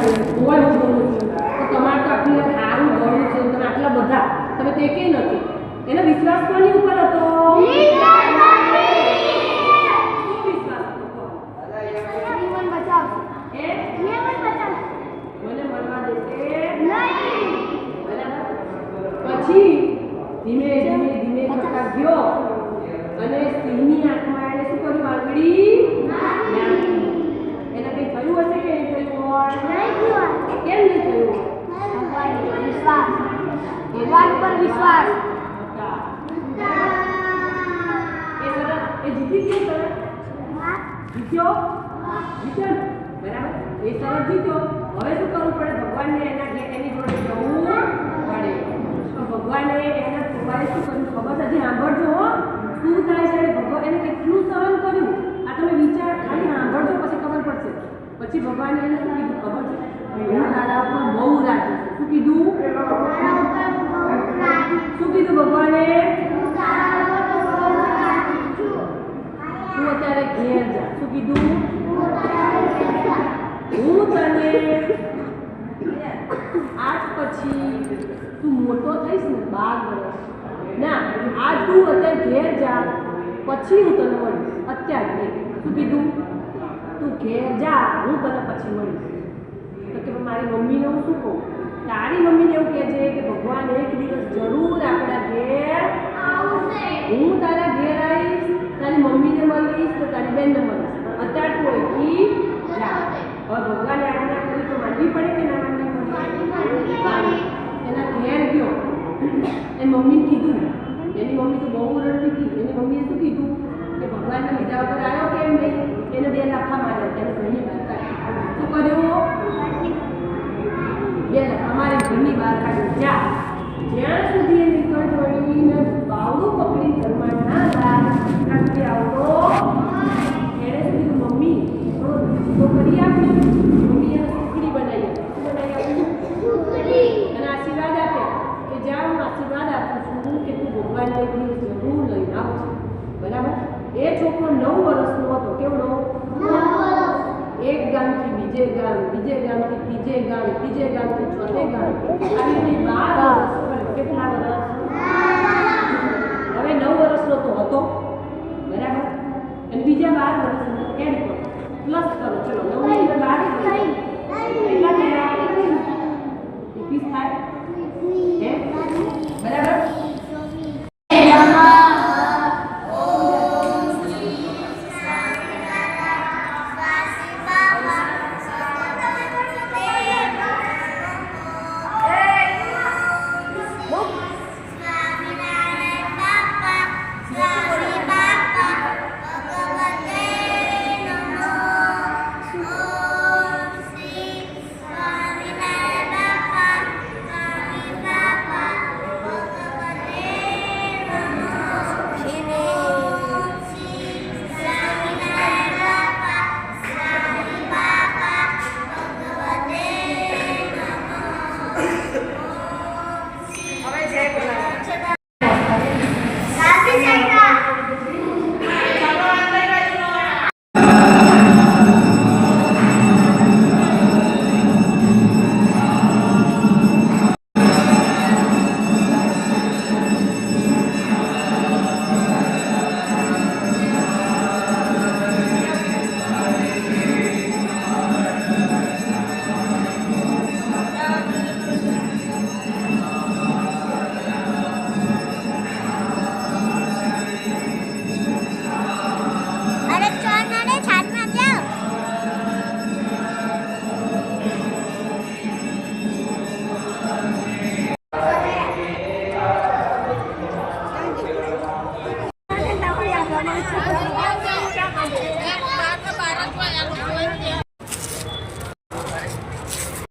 હોય હું બોલું છું તો તમારે તો આટલી સારું ગણું છે તમે આટલા બધા તમે તે કે નથી એનો વિશ્વાસ કોની ઉપર હતો પછી ધીમે ધીમે ધીમે કરતા ગયો અને સિંહની આંખમાં એને શું કર્યું આંગળી એને કંઈ થયું હશે કે નહીં થયું હોય કેમ નહીં થયું વિશ્વાસ ભગવાન પર વિશ્વાસ એ જીતી ગયો સરસ જીત્યો જીત્યો બરાબર એ સરસ જીત્યો હવે શું કરવું પડે ભગવાનને એની જોડે જવું પડે ભગવાને એના છોકરાએ શું કર્યું ખબર હજી સાંભળજો હો શું થાય છે ભગવાન એને કેટલું સહન કર્યું આ તમે વિચાર ખાલી સાંભળજો પછી ખબર પડશે પછી ભગવાને એને શું કીધું ખબર છે હું તારા ઉપર બહુ રાજી છું શું કીધું ભગવાને તું અત્યારે ઘેર જા શું કીધું હું તને આજ પછી તું મોટો થઈશ ને 12 વર્ષ ના આજ તું અત્યારે ઘેર જા પછી હું તને મળીશ અત્યારે નહીં શું કીધું તું ઘેર જા હું તને પછી મળીશ તો કે મારી મમ્મીને હું શું કહું તારી મમ્મીને એવું કહે છે કે ભગવાન એક દિવસ જરૂર આપણા ઘેર હું તારા ઘેર આવીશ તારી મમ્મીને મળીશ તો તારી બેનને મળીશ અત્યારે તું અહીંથી જા હવે ભગવાને આજ્ઞા કરી તો માનવી પડે કે ના માનવી પડે એના ઘેર ગયો એની મમ્મીને કીધું એની મમ્મી તો બહુ રડતી હતી એની મમ્મીએ શું કીધું કે ભગવાનને લીધા વગર આવ્યો કેમ નહીં એને 2 લાફા માર્યા એને ઘરની બહાર કાઢી શું કર્યું 2 લાફા મારી ઘરની બહાર કાઢી જા જ્યાં સુધી એ નીકળીને બાવડું પકડી ઘરમાં ના જાય ત્યાં સુધી આવતો એણે શું કીધું મમ્મી થોડો કરી આપ્યો મમ્મી એને સુખડી બનાવી અને આશીર્વાદ આપ્યા કે જ્યાં હું આશીર્વાદ આપું છું કે તું ભગવાનને એક દિવસ જરૂર લઈને આવજો બરાબર એ છોકરો 9 વર્ષનો હતો કેવડો એક ગામથી બીજે ગામથી ત્રીજે ગામથી ચોથે ગામ આવી રીતે 12 વર્ષ કેટલા વર્ષ હવે 9 વર્ષનો તો હતો બરાબર અને બીજા 12 વર્ષ એડ કરો પ્લસ કરો ચલો 9 ની અંદર 12 કેટલા થયા 21 થાય હે બરાબર Thank you.